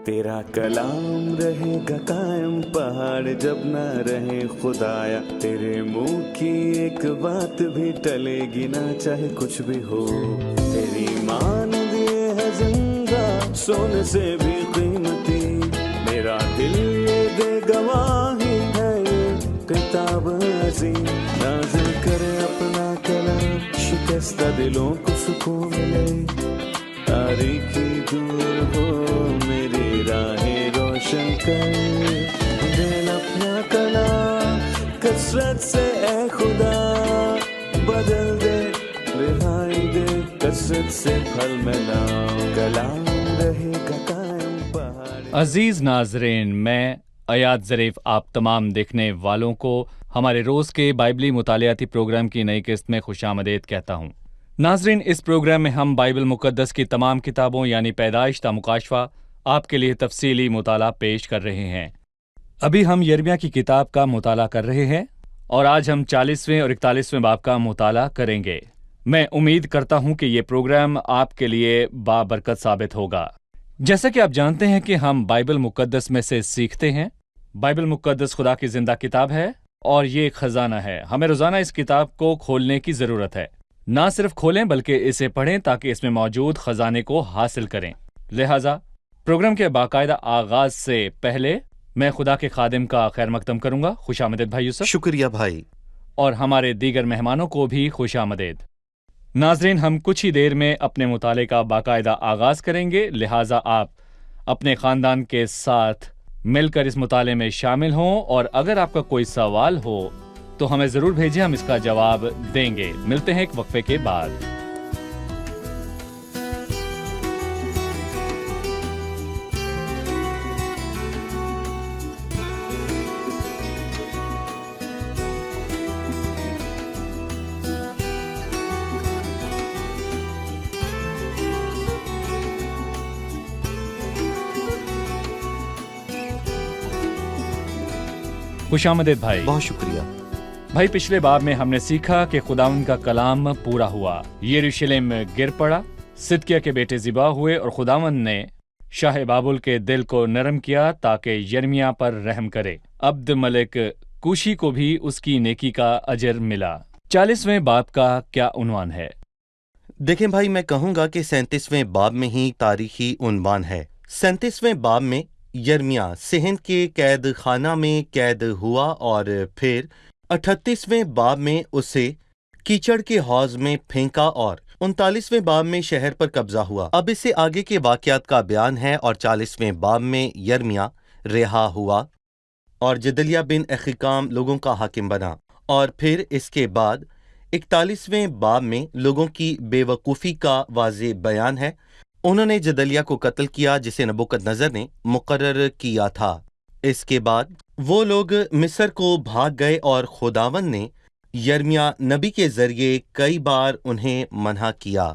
تیرا کلام رہے گا قائم پہاڑ جب نہ رہے خدایا، تیرے منہ کی ایک بات بھی ٹلے گی نہ چاہے کچھ بھی ہو، تیری مان دیے ہے زندہ سونے سے بھی قیمتی، میرا دل یہ دے گواہی ہے یہ کتاب عظیم، نازل کرے اپنا کلام شکستہ دلوں کو سکون ملے، تاریکی دور ہو میری راہیں روشن کر، دل اپنا کلام کثرت سے اے خدا بدل دے، رہائی دے کثرت سے پھل ملا، کلام رہے گا قائم پہاڑ۔ عزیز ناظرین، میں ایاد ظریف آپ تمام دیکھنے والوں کو ہمارے روز کے بائبلی مطالعاتی پروگرام کی نئی قسط میں خوش آمدید کہتا ہوں۔ ناظرین، اس پروگرام میں ہم بائبل مقدس کی تمام کتابوں یعنی پیدائش تا مکاشفہ آپ کے لیے تفصیلی مطالعہ پیش کر رہے ہیں۔ ابھی ہم یرمیہ کی کتاب کا مطالعہ کر رہے ہیں اور آج ہم 40ویں اور 41ویں باب کا مطالعہ کریں گے۔ میں امید کرتا ہوں کہ یہ پروگرام آپ کے لیے بابرکت ثابت ہوگا۔ جیسا کہ آپ جانتے ہیں کہ ہم بائبل مقدس میں سے سیکھتے ہیں۔ بائبل مقدس خدا کی زندہ کتاب ہے اور یہ ایک خزانہ ہے۔ ہمیں روزانہ اس کتاب کو کھولنے کی ضرورت ہے۔ نہ صرف کھولیں بلکہ اسے پڑھیں تاکہ اس میں موجود خزانے کو حاصل کریں۔ لہٰذا پروگرام کے باقاعدہ آغاز سے پہلے میں خدا کے خادم کا خیر مقدم کروں گا۔ خوش آمدید بھائی یوسف۔ شکریہ بھائی۔ اور ہمارے دیگر مہمانوں کو بھی خوش آمدید۔ ناظرین، ہم کچھ ہی دیر میں اپنے مطالعے کا باقاعدہ آغاز کریں گے، لہٰذا آپ اپنے خاندان کے ساتھ مل کر اس مطالعے میں شامل ہوں، اور اگر آپ کا کوئی سوال ہو تو ہمیں ضرور بھیجیں، ہم اس کا جواب دیں گے۔ ملتے ہیں ایک وقفے کے بعد۔ خوش آمدید بھائی۔ بہت شکریہ بھائی، پچھلے باب میں ہم نے سیکھا کہ خداوند کا کلام پورا ہوا، یروشلم گر پڑا، صدقیہ کے بیٹے ذبح ہوئے اور خداوند نے شاہ بابل کے دل کو نرم کیا تاکہ یرمیہ پر رحم کرے۔ عبد ملک کوشی کو بھی اس کی نیکی کا اجر ملا۔ 40ویں باب کا کیا عنوان ہے؟ دیکھیں بھائی، میں کہوں گا کہ 37ویں باب میں ہی تاریخی عنوان ہے۔ 37ویں باب میں یرمیہ صہن کے قید خانہ میں قید ہوا اور پھر 38ویں باب میں اسے کیچڑ کے حوض میں پھینکا اور 39ویں باب میں شہر پر قبضہ ہوا۔ اب اس سے آگے کے واقعات کا بیان ہے، اور 40ویں باب میں یرمیہ رہا ہوا اور جدلیہ بن احکام لوگوں کا حاکم بنا، اور پھر اس کے بعد 41ویں باب میں لوگوں کی بے وقوفی کا واضح بیان ہے۔ انہوں نے جدلیہ کو قتل کیا جسے نبوکدنضر نے مقرر کیا تھا۔ اس کے بعد وہ لوگ مصر کو بھاگ گئے اور خداوند نے یرمیہ نبی کے ذریعے کئی بار انہیں منع کیا۔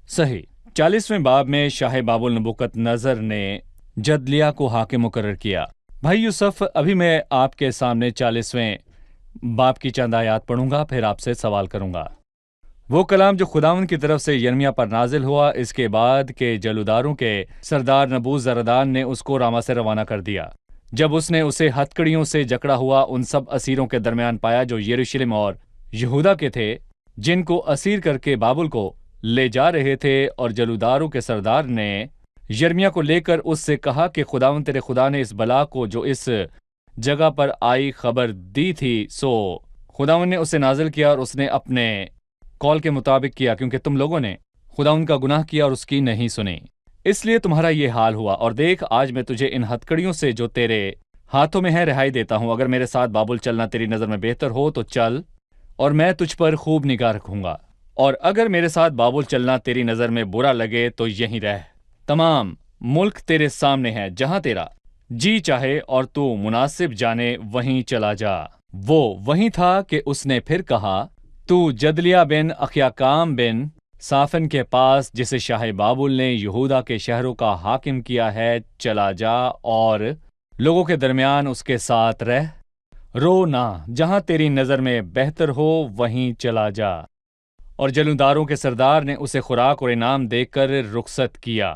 صحیح۔ 40ویں باب میں شاہ بابل نبوکدنضر نے جدلیہ کو حاکم مقرر کیا۔ بھائی یوسف، ابھی میں آپ کے سامنے 40ویں باب کی چند آیات پڑھوں گا، پھر آپ سے سوال کروں گا۔ وہ کلام جو خداوند کی طرف سے یرمیہ پر نازل ہوا اس کے بعد کہ جلوداروں کے سردار نبوزردان نے اس کو راما سے روانہ کر دیا، جب اس نے اسے ہتکڑیوں سے جکڑا ہوا ان سب اسیروں کے درمیان پایا جو یروشلم اور یہودا کے تھے، جن کو اسیر کر کے بابل کو لے جا رہے تھے، اور جلوداروں کے سردار نے یرمیہ کو لے کر اس سے کہا کہ خداوند تیرے خدا نے اس بلا کو جو اس جگہ پر آئی خبر دی تھی، سو خداوند نے اسے نازل کیا اور اس نے اپنے قول کے مطابق کیا، کیونکہ تم لوگوں نے خداوند کا گناہ کیا اور اس کی نہیں سنی، اس لیے تمہارا یہ حال ہوا۔ اور دیکھ، آج میں تجھے ان ہتکڑیوں سے جو تیرے ہاتھوں میں ہے رہائی دیتا ہوں۔ اگر میرے ساتھ بابل چلنا تیری نظر میں بہتر ہو تو چل، اور میں تجھ پر خوب نگاہ رکھوں گا، اور اگر میرے ساتھ بابل چلنا تیری نظر میں برا لگے تو یہیں رہ۔ تمام ملک تیرے سامنے ہے، جہاں تیرا جی چاہے اور تو مناسب جانے وہیں چلا جا۔ وہ وہیں تھا کہ اس نے پھر کہا، تو جدلیہ بن اخیاکام بن صافن کے پاس جسے شاہ بابل نے یہودا کے شہروں کا حاکم کیا ہے چلا جا، اور لوگوں کے درمیان اس کے ساتھ رہ، رو نہ، جہاں تیری نظر میں بہتر ہو وہیں چلا جا۔ اور جلوداروں کے سردار نے اسے خوراک اور انعام دے کر رخصت کیا۔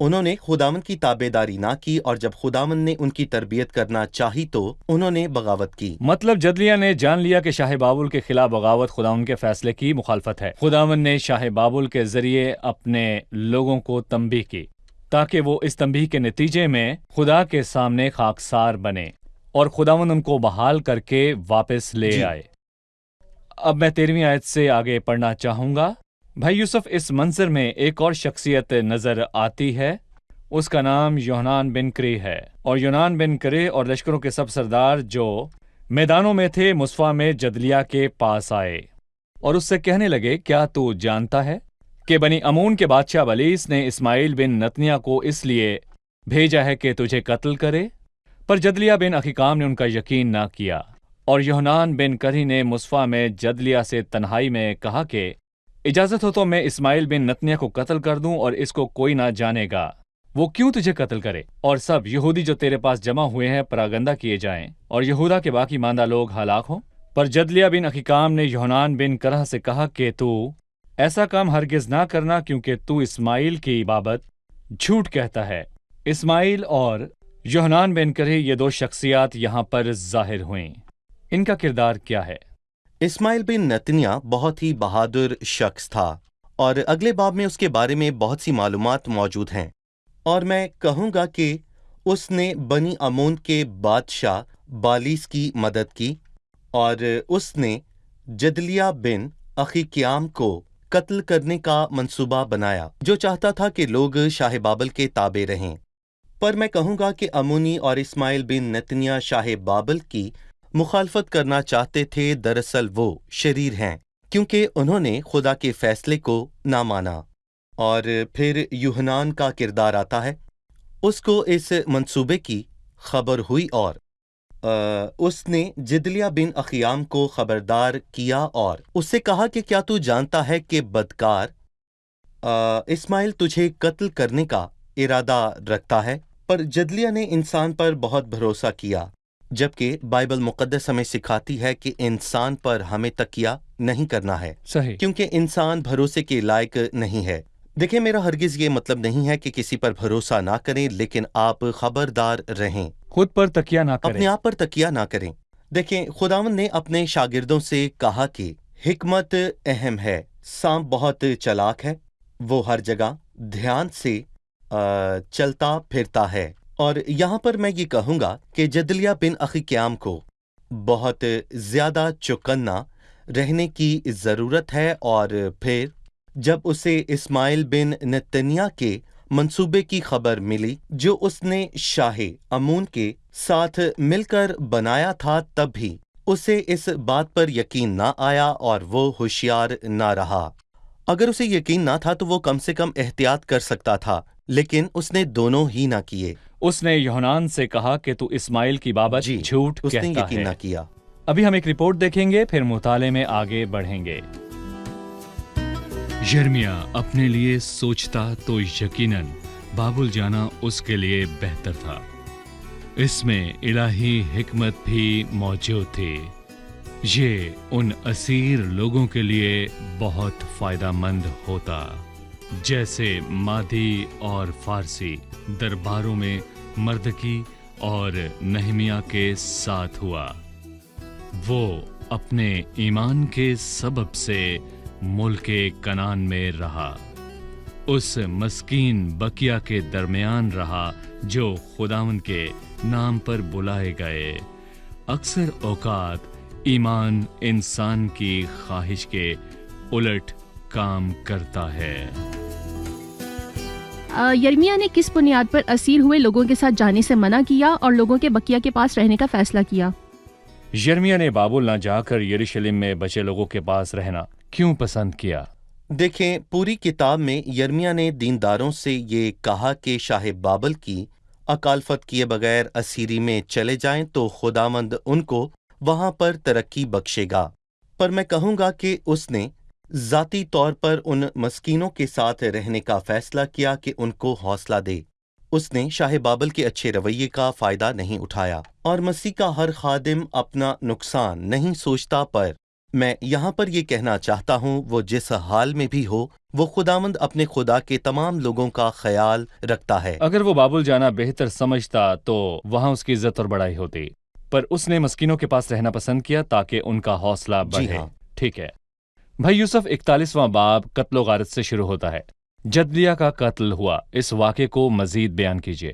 انہوں نے خداوند کی تابعداری نہ کی، اور جب خداوند نے ان کی تربیت کرنا چاہی تو انہوں نے بغاوت کی۔ مطلب جدلیہ نے جان لیا کہ شاہ بابل کے خلاف بغاوت خداوند کے فیصلے کی مخالفت ہے۔ خداوند نے شاہ بابل کے ذریعے اپنے لوگوں کو تنبیہ کی تاکہ وہ اس تنبیہ کے نتیجے میں خدا کے سامنے خاکسار بنے اور خداوند ان کو بحال کر کے واپس لے آئے۔ اب میں 13ویں آیت سے آگے پڑھنا چاہوں گا۔ بھائی یوسف، اس منظر میں ایک اور شخصیت نظر آتی ہے، اس کا نام یونان بن کری ہے، اور یونان بن کری اور لشکروں کے سب سردار جو میدانوں میں تھے مصفا میں جدلیہ کے پاس آئے اور اس سے کہنے لگے، کیا تو جانتا ہے کہ بنی امون کے بادشاہ بلیس نے اسماعیل بن نتنیہ کو اس لیے بھیجا ہے کہ تجھے قتل کرے؟ پر جدلیہ بن اخیقام نے ان کا یقین نہ کیا، اور یونان بن کری نے مصفا میں جدلیہ سے تنہائی میں کہا کہ اجازت ہو تو میں اسماعیل بن نتنیہ کو قتل کر دوں اور اس کو کوئی نہ جانے گا، وہ کیوں تجھے قتل کرے، اور سب یہودی جو تیرے پاس جمع ہوئے ہیں پراگندہ کیے جائیں اور یہودا کے باقی ماندہ لوگ ہلاک ہوں۔ پر جدلیہ بن اخیقام نے یونان بن کرہ سے کہا کہ تو ایسا کام ہرگز نہ کرنا، کیونکہ تو اسماعیل کی بابت جھوٹ کہتا ہے۔ اسماعیل اور یونان بن کرہ یہ دو شخصیات یہاں پر ظاہر ہوئیں، ان کا کردار کیا ہے؟ اسماعیل بن نتنیہ بہت ہی بہادر شخص تھا، اور اگلے باب میں اس کے بارے میں بہت سی معلومات موجود ہیں، اور میں کہوں گا کہ اس نے بنی امون کے بادشاہ بالیس کی مدد کی، اور اس نے جدلیہ بن اخیقیام کو قتل کرنے کا منصوبہ بنایا، جو چاہتا تھا کہ لوگ شاہ بابل کے تابع رہیں۔ پر میں کہوں گا کہ امونی اور اسماعیل بن نتنیہ شاہ بابل کی مخالفت کرنا چاہتے تھے، دراصل وہ شریر ہیں، کیونکہ انہوں نے خدا کے فیصلے کو نہ مانا۔ اور پھر یوحنان کا کردار آتا ہے، اس کو اس منصوبے کی خبر ہوئی، اور اس نے جدلیہ بن اخیام کو خبردار کیا اور اس سے کہا کہ کیا تو جانتا ہے کہ بدکار اسماعیل تجھے قتل کرنے کا ارادہ رکھتا ہے؟ پر جدلیہ نے انسان پر بہت بھروسہ کیا، جبکہ بائبل مقدس ہمیں سکھاتی ہے کہ انسان پر ہمیں تکیہ نہیں کرنا ہے، صحیح۔ کیونکہ انسان بھروسے کے لائق نہیں ہے۔ دیکھیں، میرا ہرگز یہ مطلب نہیں ہے کہ کسی پر بھروسہ نہ کریں، لیکن آپ خبردار رہیں، خود پر تکیہ نہ کریں۔ اپنے آپ پر تکیہ نہ کریں۔ دیکھیں، خداوند نے اپنے شاگردوں سے کہا کہ حکمت اہم ہے، سانپ بہت چلاک ہے، وہ ہر جگہ دھیان سے چلتا پھرتا ہے۔ اور یہاں پر میں یہ کہوں گا کہ جدلیہ بن اخیقیام کو بہت زیادہ چوکنا رہنے کی ضرورت ہے، اور پھر جب اسے اسماعیل بن نتنیہ کے منصوبے کی خبر ملی جو اس نے شاہ امون کے ساتھ مل کر بنایا تھا، تب بھی اسے اس بات پر یقین نہ آیا اور وہ ہوشیار نہ رہا۔ اگر اسے یقین نہ تھا تو وہ کم سے کم احتیاط کر سکتا تھا، لیکن اس نے دونوں ہی نہ کیے۔ اس نے یوحنان سے کہا کہ تو اسماعیل کی بابت جھوٹ اس نے کہتا یقین ہے۔ نہ کیا۔ ابھی ہم ایک رپورٹ دیکھیں گے، پھر مطالعے میں آگے بڑھیں گے۔ یرمیہ اپنے لیے سوچتا تو یقیناً بابل جانا اس کے لیے بہتر تھا، اس میں الہی حکمت بھی موجود تھی۔ یہ ان اسیر لوگوں کے لیے بہت فائدہ مند ہوتا، جیسے مادی اور فارسی درباروں میں مردکی اور نہمیہ کے ساتھ ہوا۔ وہ اپنے ایمان کے سبب سے ملک کنعان میں رہا، اس مسکین بقیہ کے درمیان رہا جو خداوند کے نام پر بلائے گئے۔ اکثر اوقات ایمان انسان کی خواہش کے الٹ کام کرتا ہے۔ یرمیہ نے کس بنیاد پر اسیر ہوئے لوگوں کے ساتھ جانے سے منع کیا اور لوگوں کے بقیہ کے پاس رہنے کا فیصلہ کیا؟ یرمیہ نے بابل نہ جا کر یروشلم میں بچے لوگوں کے پاس رہنا کیوں پسند کیا؟ دیکھیں، پوری کتاب میں یرمیہ نے دینداروں سے یہ کہا کہ شاہ بابل کی اکالفت کیے بغیر اسیری میں چلے جائیں تو خداوند ان کو وہاں پر ترقی بخشے گا۔ پر میں کہوں گا کہ اس نے ذاتی طور پر ان مسکینوں کے ساتھ رہنے کا فیصلہ کیا کہ ان کو حوصلہ دے۔ اس نے شاہ بابل کے اچھے رویے کا فائدہ نہیں اٹھایا، اور مسیح کا ہر خادم اپنا نقصان نہیں سوچتا، پر میں یہاں پر یہ کہنا چاہتا ہوں وہ جس حال میں بھی ہو وہ خداوند اپنے خدا کے تمام لوگوں کا خیال رکھتا ہے۔ اگر وہ بابل جانا بہتر سمجھتا تو وہاں اس کی عزت اور بڑائی ہوتی، پر اس نے مسکینوں کے پاس رہنا پسند کیا تاکہ ان کا حوصلہ بڑھے۔ جی ہاں۔ ٹھیک ہے بھائی یوسف، 41واں باب قتل و غارت سے شروع ہوتا ہے۔ جدلیہ کا قتل ہوا، اس واقعے کو مزید بیان کیجیے۔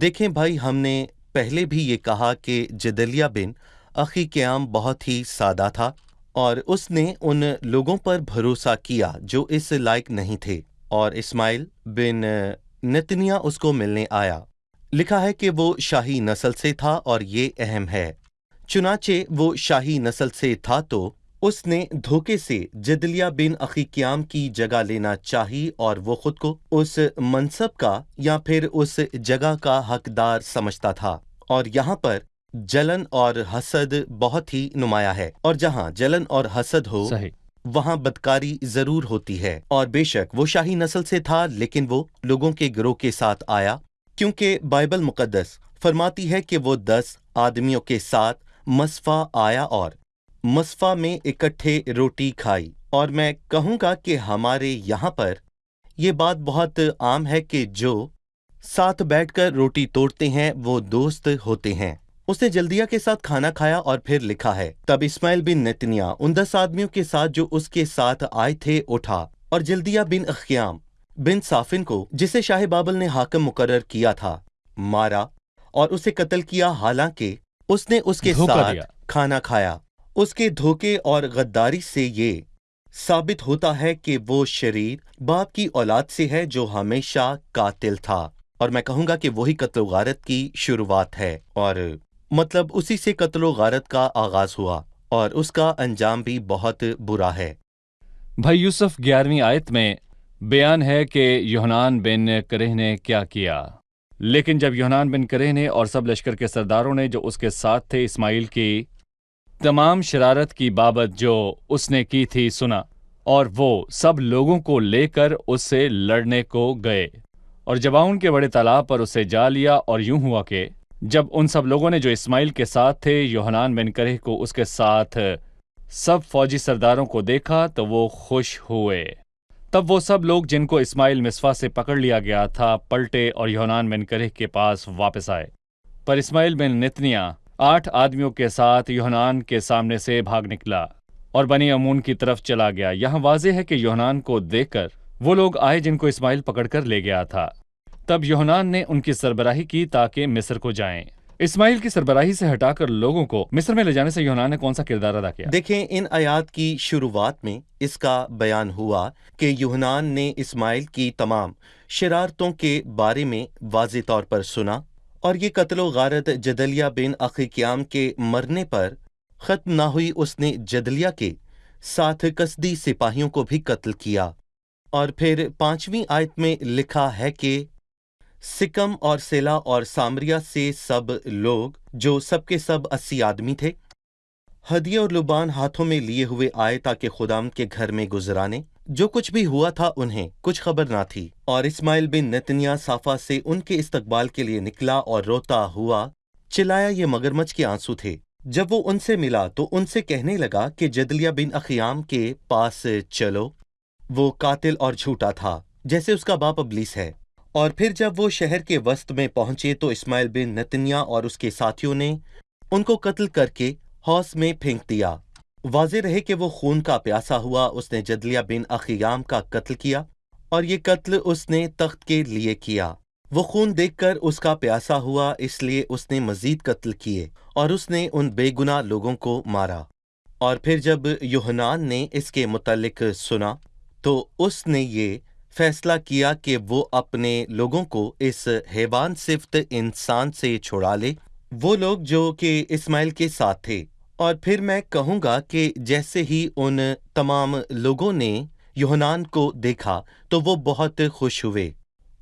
دیکھیں بھائی، ہم نے پہلے بھی یہ کہا کہ جدلیہ بن اخیقیام بہت ہی سادہ تھا اور اس نے ان لوگوں پر بھروسہ کیا جو اس لائق نہیں تھے، اور اسماعیل بن نتنیہ اس کو ملنے آیا۔ لکھا ہے کہ وہ شاہی نسل سے تھا اور یہ اہم ہے۔ چنانچہ وہ شاہی نسل سے تھا تو اس نے دھوکے سے جدلیہ بن اخیقیام کی جگہ لینا چاہی اور وہ خود کو اس منصب کا یا پھر اس جگہ کا حقدار سمجھتا تھا، اور یہاں پر جلن اور حسد بہت ہی نمایاں ہے، اور جہاں جلن اور حسد ہو صحیح۔ وہاں بدکاری ضرور ہوتی ہے۔ اور بے شک وہ شاہی نسل سے تھا، لیکن وہ لوگوں کے گروہ کے ساتھ آیا، کیونکہ بائبل مقدس فرماتی ہے کہ وہ 10 آدمیوں کے ساتھ مصفہ آیا اور مصفہ میں اکٹھے روٹی کھائی۔ اور میں کہوں گا کہ ہمارے یہاں پر یہ بات بہت عام ہے کہ جو ساتھ بیٹھ کر روٹی توڑتے ہیں وہ دوست ہوتے ہیں۔ اس نے جلدیہ کے ساتھ کھانا کھایا، اور پھر لکھا ہے تب اسماعیل بن نتنیہ ان 10 آدمیوں کے ساتھ جو اس کے ساتھ آئے تھے اٹھا، اور جلدیہ بن اخیام بن صافن کو جسے شاہ بابل نے حاکم مقرر کیا تھا مارا اور اسے قتل کیا، حالانکہ اس نے اس کے دھوکہ ساتھ دیا۔ کھانا کھایا۔ اس کے دھوکے اور غداری سے یہ ثابت ہوتا ہے کہ وہ شریر باپ کی اولاد سے ہے جو ہمیشہ قاتل تھا، اور میں کہوں گا کہ وہی قتل و غارت کی شروعات ہے، اور مطلب اسی سے قتل و غارت کا آغاز ہوا، اور اس کا انجام بھی بہت برا ہے۔ بھائی یوسف، 11ویں آیت میں بیان ہے کہ یوحنان بن کرہ نے کیا کیا، لیکن جب یوحنان بن کرہ نے اور سب لشکر کے سرداروں نے جو اس کے ساتھ تھے اسماعیل کی تمام شرارت کی بابت جو اس نے کی تھی سنا، اور وہ سب لوگوں کو لے کر اس سے لڑنے کو گئے، اور جباؤن کے بڑے تالاب پر اسے جا لیا، اور یوں ہوا کہ جب ان سب لوگوں نے جو اسماعیل کے ساتھ تھے یوحنان بن کرہ کو اس کے ساتھ سب فوجی سرداروں کو دیکھا تو وہ خوش ہوئے۔ تب وہ سب لوگ جن کو اسماعیل مصفہ سے پکڑ لیا گیا تھا پلٹے اور یوحنان بن کرہ کے پاس واپس آئے، پر اسماعیل بن نتنیہ 8 آدمیوں کے ساتھ یوحنان کے سامنے سے بھاگ نکلا اور بنی امون کی طرف چلا گیا۔ یہاں واضح ہے کہ یوحنان کو دیکھ کر وہ لوگ آئے جن کو اسماعیل پکڑ کر لے گیا تھا۔ تب یوحنان نے ان کی سربراہی کی تاکہ مصر کو جائیں۔ اسماعیل کی سربراہی سے ہٹا کر لوگوں کو مصر میں لے جانے سے یوحنان نے کون سا کردار ادا کیا؟ دیکھیں، ان آیات کی شروعات میں اس کا بیان ہوا کہ یوحنان نے اسماعیل کی تمام شرارتوں کے بارے میں واضح طور پر سنا، اور یہ قتل و غارت جدلیہ بن اخیقیام کے مرنے پر ختم نہ ہوئی، اس نے جدلیہ کے ساتھ قصدی سپاہیوں کو بھی قتل کیا۔ اور پھر 5ویں آیت میں لکھا ہے کہ سکم اور سیلا اور سامریہ سے سب لوگ جو سب کے سب 80 آدمی تھے ہدیے اور لبان ہاتھوں میں لیے ہوئے آئے تاکہ خداوند کے گھر میں گزرانے۔ جو کچھ بھی ہوا تھا انہیں کچھ خبر نہ تھی، اور اسماعیل بن نتنیہ صافا سے ان کے استقبال کے لیے نکلا اور روتا ہوا چلایا، یہ مگرمچھ کے آنسو تھے۔ جب وہ ان سے ملا تو ان سے کہنے لگا کہ جدلیہ بن اخیام کے پاس چلو، وہ قاتل اور جھوٹا تھا جیسے اس کا باپ ابلیس ہے۔ اور پھر جب وہ شہر کے وسط میں پہنچے تو اسماعیل بن نتنیہ اور اس کے ساتھیوں نے ان کو قتل کر کے حوض میں پھینک دیا۔ واضح رہے کہ وہ خون کا پیاسا ہوا۔ اس نے جدلیہ بن اخیام کا قتل کیا، اور یہ قتل اس نے تخت کے لیے کیا۔ وہ خون دیکھ کر اس کا پیاسا ہوا، اس لیے اس نے مزید قتل کیے، اور اس نے ان بے گناہ لوگوں کو مارا۔ اور پھر جب یوحنان نے اس کے متعلق سنا تو اس نے یہ فیصلہ کیا کہ وہ اپنے لوگوں کو اس حیوان صفت انسان سے چھڑا لے، وہ لوگ جو کہ اسماعیل کے ساتھ تھے۔ اور پھر میں کہوں گا کہ جیسے ہی ان تمام لوگوں نے یوحنان کو دیکھا تو وہ بہت خوش ہوئے،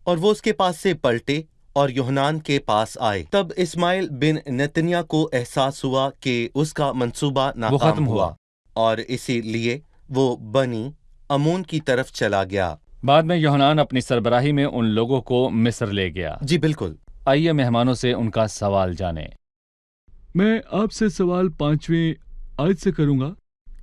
اور وہ اس کے پاس سے پلٹے اور یوحنان کے پاس آئے۔ تب اسماعیل بن نتنیہ کو احساس ہوا کہ اس کا منصوبہ ناکام ختم ہوا، اور اسی لیے وہ بنی امون کی طرف چلا گیا۔ بعد میں یوحنان اپنی سربراہی میں ان لوگوں کو مصر لے گیا۔ جی بالکل۔ آئیے مہمانوں سے ان کا سوال جانیں۔ میں آپ سے سوال 5ویں آیت سے کروں گا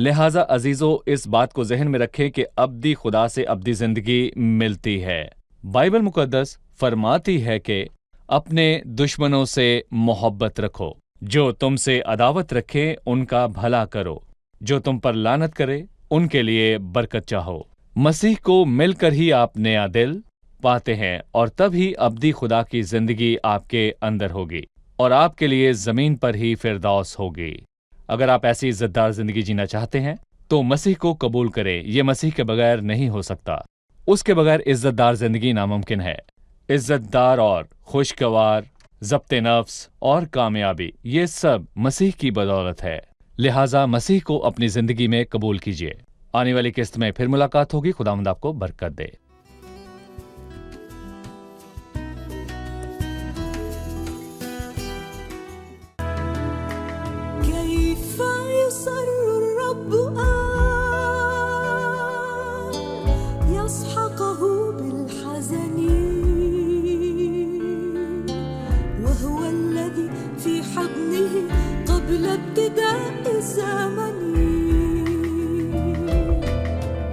لہٰذا عزیزو اس بات کو ذہن میں رکھیں کہ ابدی خدا سے ابدی زندگی ملتی ہے۔ بائبل مقدس فرماتی ہے کہ اپنے دشمنوں سے محبت رکھو، جو تم سے عداوت رکھے ان کا بھلا کرو، جو تم پر لعنت کرے ان کے لیے برکت چاہو۔ مسیح کو مل کر ہی آپ نیا دل پاتے ہیں اور تب ہی ابدی خدا کی زندگی آپ کے اندر ہوگی اور آپ کے لیے زمین پر ہی فردوس ہوگی۔ اگر آپ ایسی عزت دار زندگی جینا چاہتے ہیں تو مسیح کو قبول کریں۔ یہ مسیح کے بغیر نہیں ہو سکتا، اس کے بغیر عزت دار زندگی ناممکن ہے۔ عزت دار اور خوشگوار ضبط نفس اور کامیابی یہ سب مسیح کی بدولت ہے، لہٰذا مسیح کو اپنی زندگی میں قبول کیجیے۔ آنے والی قسط میں پھر ملاقات ہوگی۔ خداوند آپ کو برکت دے۔ كيف يسر الرب أن يسحقه بالحزن وهو الذي في حضنه قبل ابتداء الزمن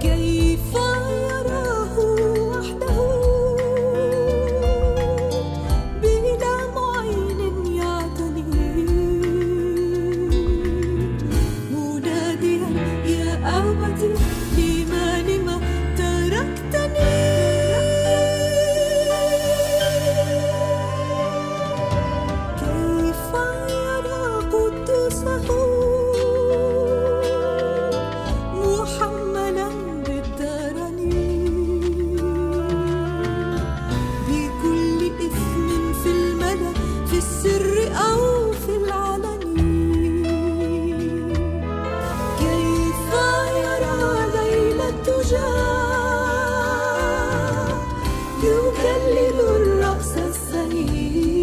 كيف يراه وحده بلا معين يعتني مناديا يا أبتي لما تركتني كيف يرى قدسه محملا بالدرن بكل إثم في الملأ في السر أو في العلن كيف يرى ليل الدجى يكلل الرأس السنين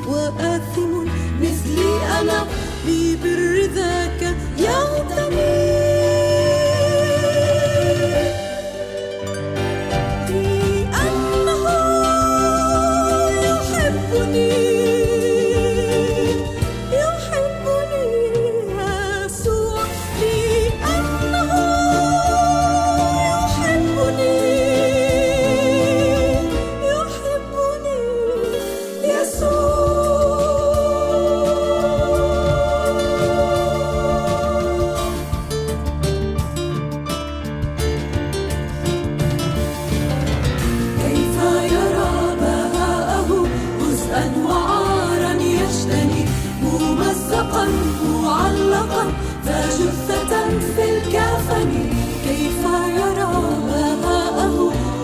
وآثم مثلي أنا ببر ذاك يغتني لأنه يحبني يحبني يسوع لأنه يحبني يحبني يسوع كيف يرى بهاءه جزءا وعارا يجتني ممزقا معلقا فجثة في الكفن كيف يرى بهاءه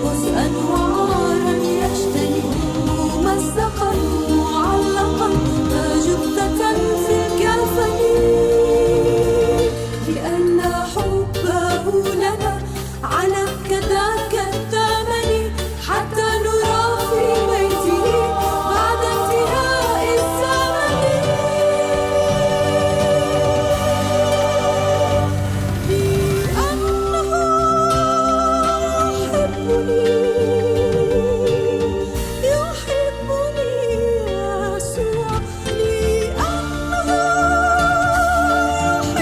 جزءا وعارا يجتني ممزقا معلقا فجثة في الكفن لأن حبه لنا على كذاك الثمن حتى نرى في بيته بعد انتهاء الزمن لأنه يحبني يحبني يسوع لأنه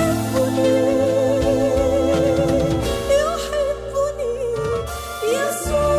يحبني يحبني يسوع